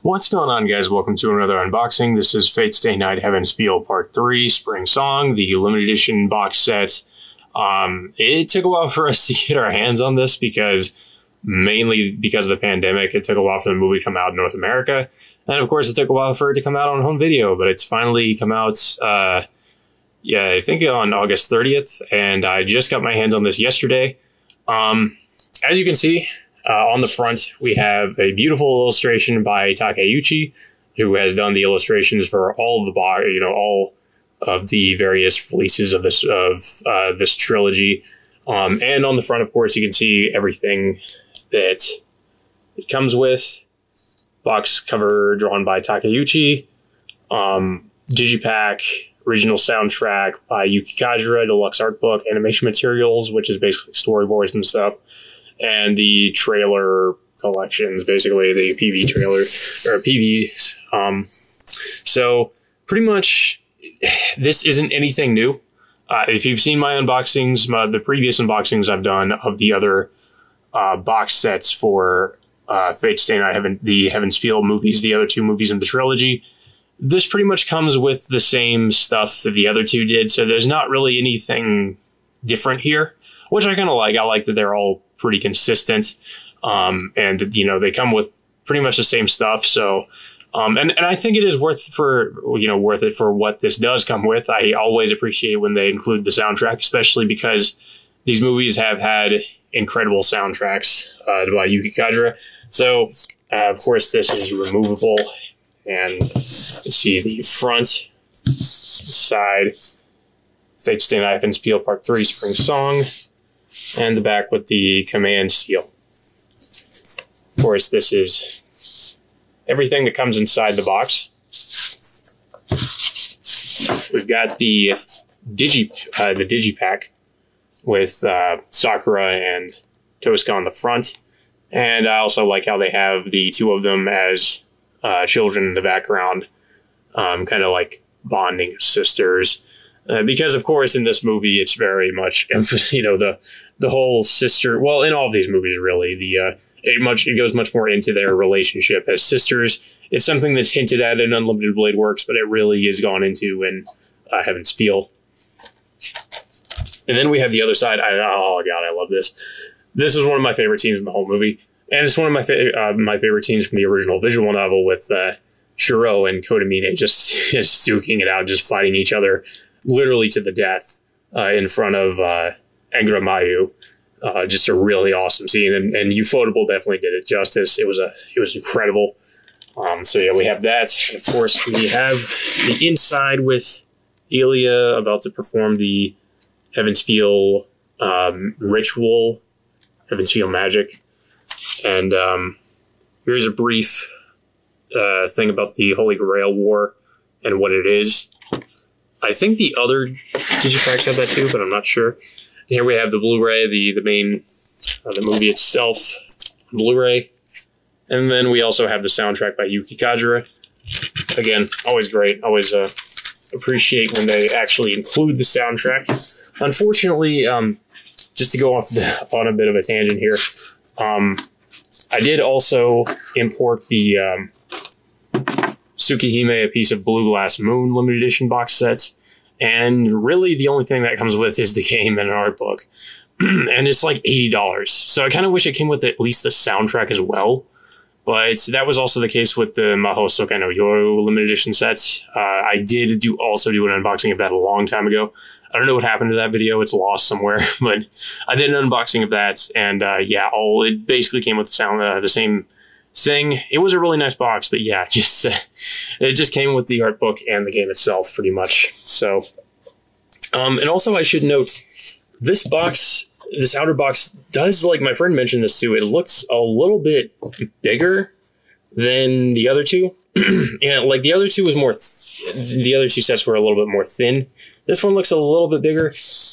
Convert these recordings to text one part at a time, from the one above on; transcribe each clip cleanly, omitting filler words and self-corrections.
What's going on, guys? Welcome to another unboxing. This is Fate Stay Night Heaven's Feel Part 3, Spring Song, the limited edition box set. It took a while for us to get our hands on this mainly because of the pandemic. It took a while for the movie to come out in North America. And of course, it took a while for it to come out on home video, but it's finally come out, I think on August 30th. And I just got my hands on this yesterday. As you can see, on the front, we have a beautiful illustration by Takeuchi, who has done the illustrations for all of the all of the various releases of this trilogy. And on the front, of course, you can see everything that it comes with. Box cover drawn by Takeuchi, Digipack, original soundtrack by Yuki Kajira, deluxe art book, animation materials, which is basically storyboards and stuff. And the trailer collections, basically the PV trailer, or PVs. So pretty much this isn't anything new. If you've seen my unboxings, the previous unboxings I've done of the other box sets for Fate Stay Night, the Heaven's Feel movies, the other two movies in the trilogy, this pretty much comes with the same stuff that the other two did. So there's not really anything different here, which I kind of like. I like that they're all pretty consistent, and they come with pretty much the same stuff. So, and I think it is worth it for what this does come with. I always appreciate when they include the soundtrack, especially because these movies have had incredible soundtracks by Yuki Kajira. So, of course, this is removable, and you can see the front, side, Fate Stay Night Heaven's Feel Part 3 Spring Song, and the back with the command seal. Of course, this is everything that comes inside the box. We've got the Digipack with Sakura and Tosca on the front. And I also like how they have the two of them as children in the background, kind of like bonding sisters. Because, of course, in this movie, it's very much, the whole sister, well, in all of these movies, really, it goes much more into their relationship as sisters. It's something that's hinted at in Unlimited Blade Works, but it really is gone into in Heaven's Feel. And then we have the other side. Oh, God, I love this. This is one of my favorite scenes in the whole movie. And it's one of my favorite scenes from the original visual novel with Shiro and Kotomine just duking it out, just fighting each other literally to the death in front of Angra Mayu. Just a really awesome scene, and Ufotable definitely did it justice. It was incredible. So yeah, we have that. And of course, we have the inside with Ilya about to perform the Heaven's Feel ritual, Heaven's Feel magic. And here's a brief thing about the Holy Grail War and what it is. I think the other Digipacks have that too, but I'm not sure. Here we have the Blu-ray, the main, the movie itself, Blu-ray. And then we also have the soundtrack by Yuki Kajira. Again, always great. Always appreciate when they actually include the soundtrack. Unfortunately, just to go off on a bit of a tangent here, I did also import the Tsukihime, A Piece of Blue Glass Moon limited edition box set. And really the only thing that comes with is the game and an art book. And it's like $80. So I kind of wish it came with at least the soundtrack as well. But that was also the case with the Maho Sokai no Yoru limited edition sets. I did also do an unboxing of that a long time ago. I don't know what happened to that video. It's lost somewhere. But I did an unboxing of that. And it basically came with the same thing. It was a really nice box, but yeah, it just came with the art book and the game itself pretty much. So, and also I should note, this outer box does, like my friend mentioned this too, it looks a little bit bigger than the other two. Yeah, like the other two was the other two sets were a little bit more thin. This one looks a little bit bigger.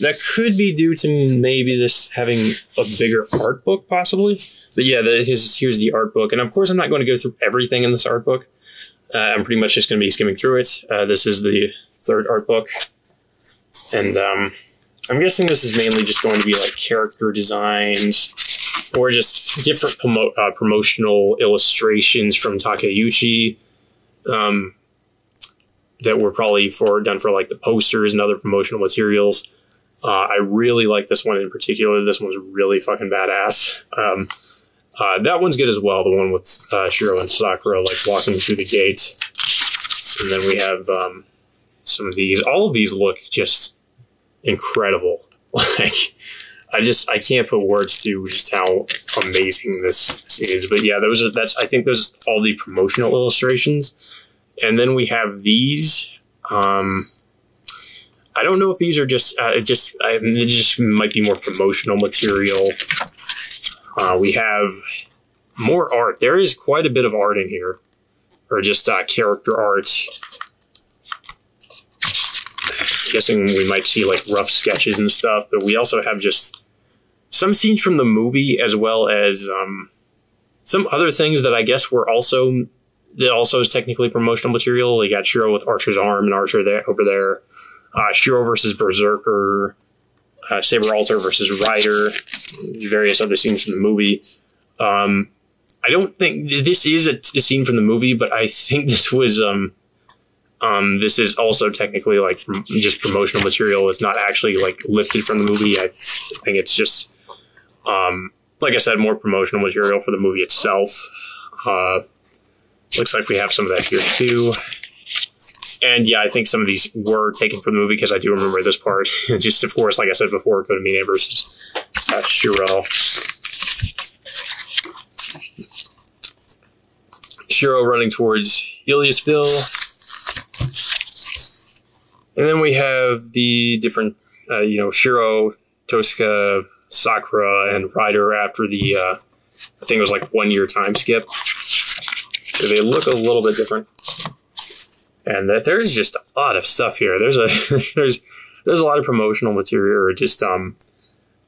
That could be due to maybe this having a bigger art book, possibly. But yeah, here's the art book. And of course, I'm not going to go through everything in this art book. I'm pretty much just going to be skimming through it. This is the third art book. And I'm guessing this is mainly just going to be like character designs or just different promotional illustrations from Takeuchi that were probably done for like the posters and other promotional materials. I really like this one in particular. This one's really fucking badass. That one's good as well. The one with Shiro and Sakura like walking through the gates. And then we have some of these. All of these look just incredible. Like, I can't put words to just how amazing this is. But yeah, I think those are all the promotional illustrations. And then we have these. I don't know if these are just, it just might be more promotional material. We have more art. There is quite a bit of art in here, or just character art. Guessing we might see like rough sketches and stuff, but we also have just some scenes from the movie, as well as some other things that I guess were also is technically promotional material. You got Shiro with Archer's arm and Archer over there. Shiro versus Berserker, Saber Alter versus Rider, various other scenes from the movie. I don't think this is a scene from the movie, but I think this was this is also technically like just promotional material. It's not actually like lifted from the movie. I think it's just like I said, more promotional material for the movie itself. Looks like we have some of that here too. And yeah, I think some of these were taken from the movie, because I do remember this part. Just, of course, like I said before, Kotomine versus Shiro. Shiro running towards Iliasville. And then we have the different, Shiro, Tosca, Sakura, and Rider after the, I think it was like 1 year time skip. So they look a little bit different. And that there's just a lot of stuff here. There's a lot of promotional material, or just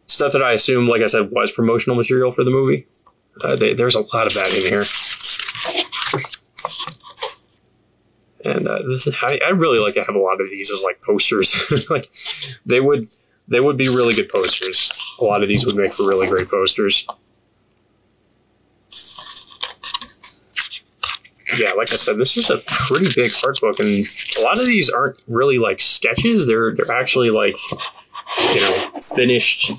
stuff that I assume, like I said, was promotional material for the movie. There's a lot of that in here. And I really like to have a lot of these as like posters. Like they would be really good posters. A lot of these would make for really great posters. Yeah, like I said, this is a pretty big art book, and a lot of these aren't really like sketches. They're actually like, finished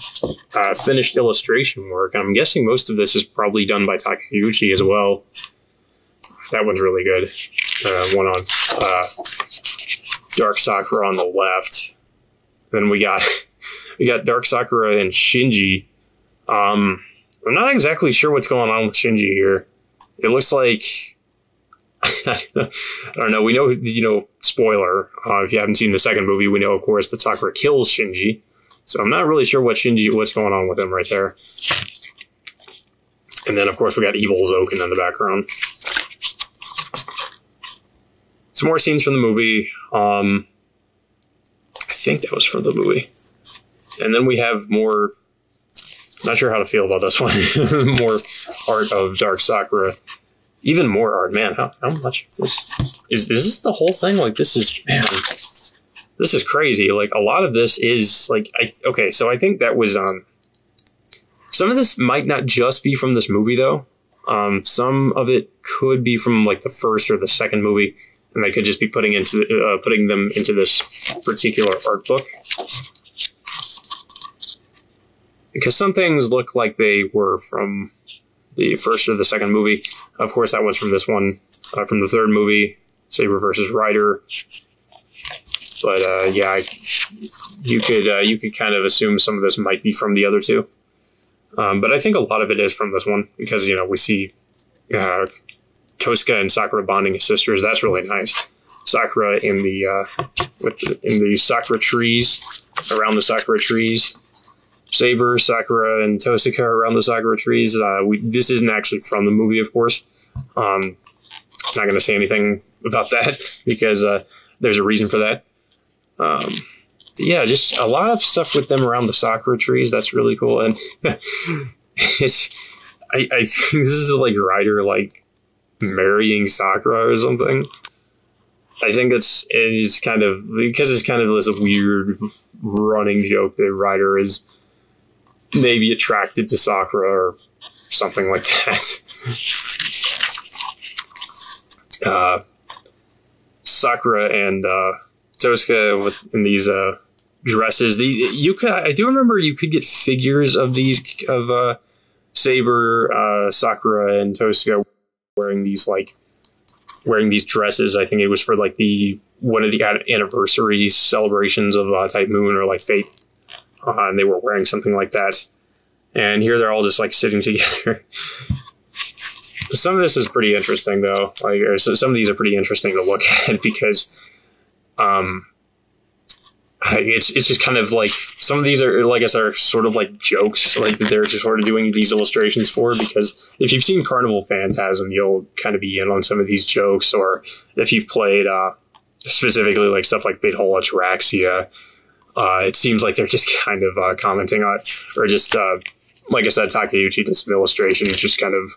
illustration work. I'm guessing most of this is probably done by Takeuchi as well. That one's really good. One on Dark Sakura on the left. Then we got Dark Sakura and Shinji. I'm not exactly sure what's going on with Shinji here. It looks like I don't know. We know, spoiler. If you haven't seen the second movie, we know, of course, that Sakura kills Shinji. So I'm not really sure what's going on with him right there. And then, of course, we got Evil Zoken in the background. Some more scenes from the movie. I think that was from the movie. And then we have more. Not sure how to feel about this one. More art of Dark Sakura. Even more art, man. How much is this the whole thing? Like, this is crazy. Like, a lot of this is like, okay, so I think that was some of this might not just be from this movie though. Some of it could be from like the first or the second movie, and they could just be putting them into this particular art book. Because some things look like they were from the first or the second movie. Of course, that was from this one, from the third movie, Saber versus Rider. But yeah, you could kind of assume some of this might be from the other two. But I think a lot of it is from this one, because we see Tosca and Sakura bonding as sisters. That's really nice. Sakura in the Sakura trees, around the Sakura trees. Saber, Sakura, and Tosaka around the Sakura trees. This isn't actually from the movie, of course. I'm not going to say anything about that because there's a reason for that. Yeah, just a lot of stuff with them around the Sakura trees. That's really cool. And I think this is like Rider like marrying Sakura or something. I think it's kind of, because it's kind of this weird running joke that Rider is maybe attracted to Sakura or something like that. Sakura and Tosuke in these dresses. I do remember you could get figures of these Saber, Sakura, and Tosuke wearing these dresses. I think it was for like one of the anniversary celebrations of Type Moon or like Fate, and they were wearing something like that. And here they're all just like sitting together. Some of this is pretty interesting, though. Like, some of these are pretty interesting to look at because, it's just kind of like some of these are, like I said, are sort of like jokes. Like they're just sort of doing these illustrations for, because if you've seen Carnival Phantasm, you'll kind of be in on some of these jokes. Or if you've played specifically like stuff like Valhalla Ataraxia, it seems like they're just kind of commenting on, or just like I said, Takeuchi did some illustrations, just kind of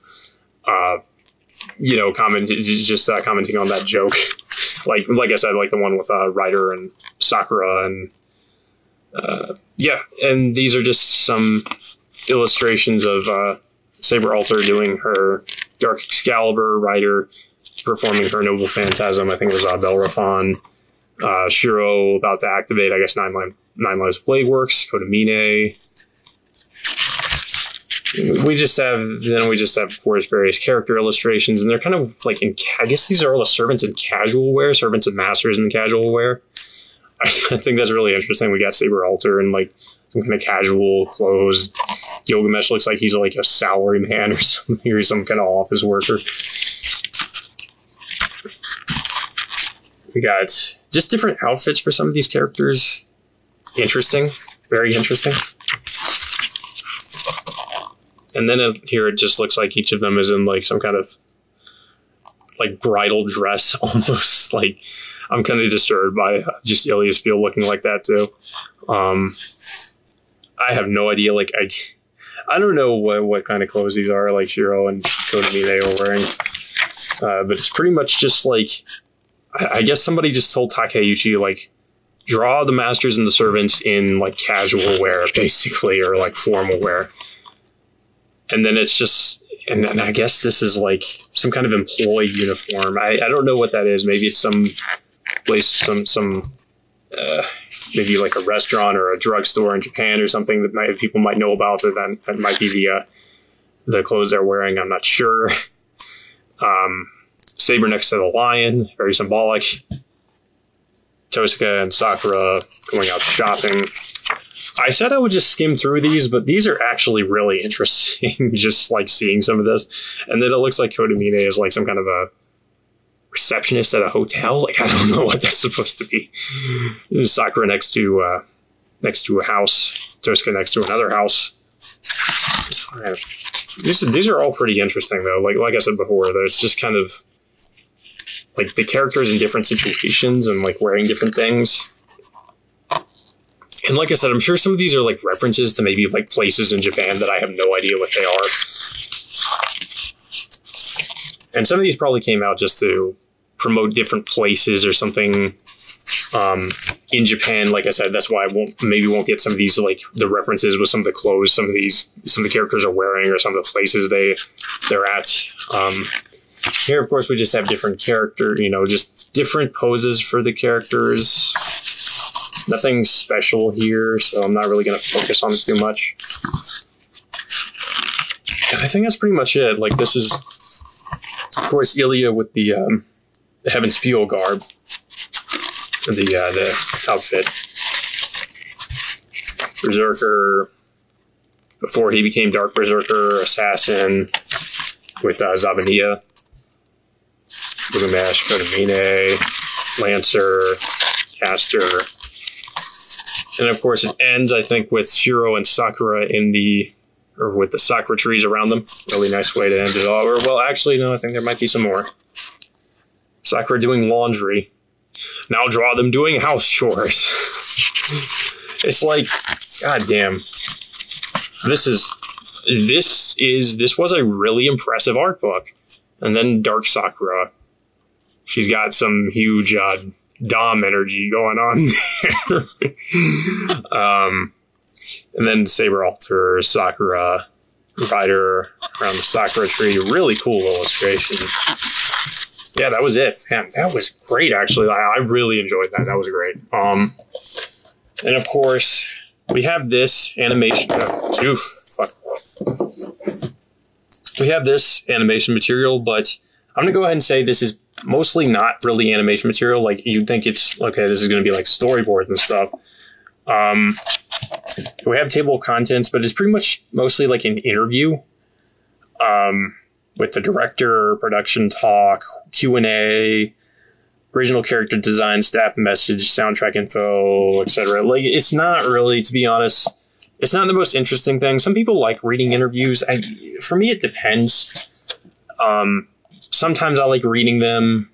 commenting on that joke. Like I said, like the one with Ryder and Sakura, and and these are just some illustrations of Saber Alter doing her Dark Excalibur, Ryder performing her Noble Phantasm, I think it was Bellerophon, Shiro about to activate, I guess, Nine Lives Blade Works, Kodamine. We just have, of course, various character illustrations, and they're kind of like I guess these are all the servants in casual wear, servants and masters in casual wear. I think that's really interesting. We got Saber Alter in like some kind of casual clothes. Gilgamesh looks like he's like a salary man or something, or some kind of office worker. We got just different outfits for some of these characters. Interesting. Very interesting. And then here it just looks like each of them is in like some kind of like bridal dress, almost. Like, I'm kind of disturbed by just Ilia's feel looking like that too. I have no idea. Like, I don't know what kind of clothes these are, like Shiro and Kodamine are wearing. But it's pretty much just like, I guess somebody just told Takeuchi, like, draw the masters and the servants in like casual wear, basically, or like formal wear. And then it's just, and then I guess this is like some kind of employee uniform. I don't know what that is. Maybe it's some place, maybe like a restaurant or a drugstore in Japan or something that people might know about. But then that might be the clothes they're wearing. I'm not sure. Saber next to the lion, very symbolic. Tosuke and Sakura going out shopping. I said I would just skim through these, but these are actually really interesting, just like seeing some of this. And then it looks like Kodamine is like some kind of a receptionist at a hotel. Like, I don't know what that's supposed to be. Sakura next to a house. Tosuke next to another house. These are all pretty interesting, though. Like I said before, it's just kind of like the characters in different situations and like wearing different things. And like I said, I'm sure some of these are like references to maybe like places in Japan that I have no idea what they are. And some of these probably came out just to promote different places or something in Japan. Like I said, that's why I won't get some of these, like the references with some of the clothes some of the characters are wearing, or some of the places they're at. Here, of course, we just have different just different poses for the characters. Nothing special here, so I'm not really going to focus on it too much. And I think that's pretty much it. Like, this is, of course, Ilia with the Heaven's Fuel garb. The outfit. Berserker, before he became Dark Berserker, Assassin, with Zabania. Gilgamesh, Kodamine, Lancer, Caster. And of course it ends, I think, with Shiro and Sakura with the Sakura trees around them. Really nice way to end it all. Or, well, actually, no, I think there might be some more. Sakura doing laundry. Now draw them doing house chores. It's like, goddamn. This was a really impressive art book. And then Dark Sakura. She's got some huge Dom energy going on there. And then Saber Alter, Sakura, rider around the sakura tree. Really cool illustration. Yeah, that was it. Man, that was great, actually. I really enjoyed that. That was great. And of course, we have this animation. We have this animation material, but I'm going to go ahead and say this is mostly not really animation material. Like, you'd think it's, okay, this is going to be like storyboards and stuff. We have a table of contents, but it's pretty much mostly like an interview with the director, production talk, Q&A, original character design, staff message, soundtrack info, etc. Like, it's not really, to be honest, it's not the most interesting thing. Some people like reading interviews. For me, it depends. Sometimes I like reading them.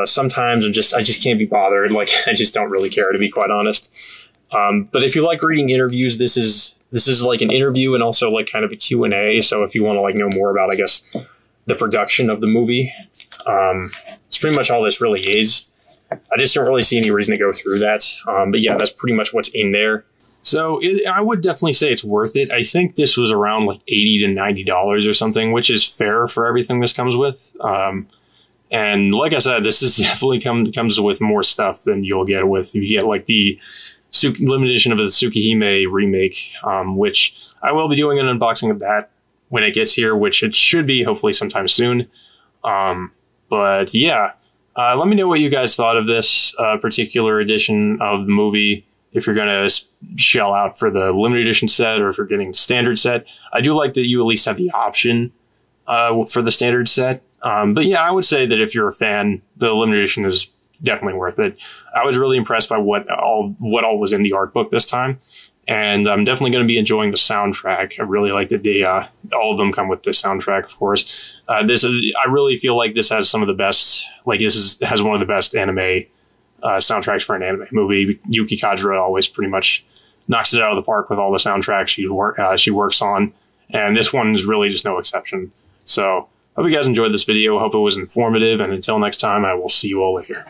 Sometimes I just can't be bothered. Like, I just don't really care, to be quite honest. But if you like reading interviews, this is like an interview and also like kind of a Q&A. So if you want to like know more about, I guess, the production of the movie, it's pretty much all this really is. I just don't really see any reason to go through that. But yeah, that's pretty much what's in there. So I would definitely say it's worth it. I think this was around like $80 to $90 or something, which is fair for everything this comes with. And like I said, this is definitely comes with more stuff than you'll get with, you get like the limited edition of the Tsukihime remake, which I will be doing an unboxing of that when it gets here, which it should be hopefully sometime soon. But yeah, let me know what you guys thought of this particular edition of the movie. If you're going to shell out for the limited edition set or if you're getting the standard set. I do like that you at least have the option for the standard set. But yeah, I would say that if you're a fan, the limited edition is definitely worth it. I was really impressed by what all was in the art book this time. And I'm definitely going to be enjoying the soundtrack. I really like that they, all of them come with the soundtrack, of course. I really feel like this has some of the best, like has one of the best anime soundtracks for an anime movie. Yuki Kajira always pretty much knocks it out of the park with all the soundtracks she works on, and this one's really just no exception. So, hope you guys enjoyed this video. Hope it was informative, and until next time, I will see you all later.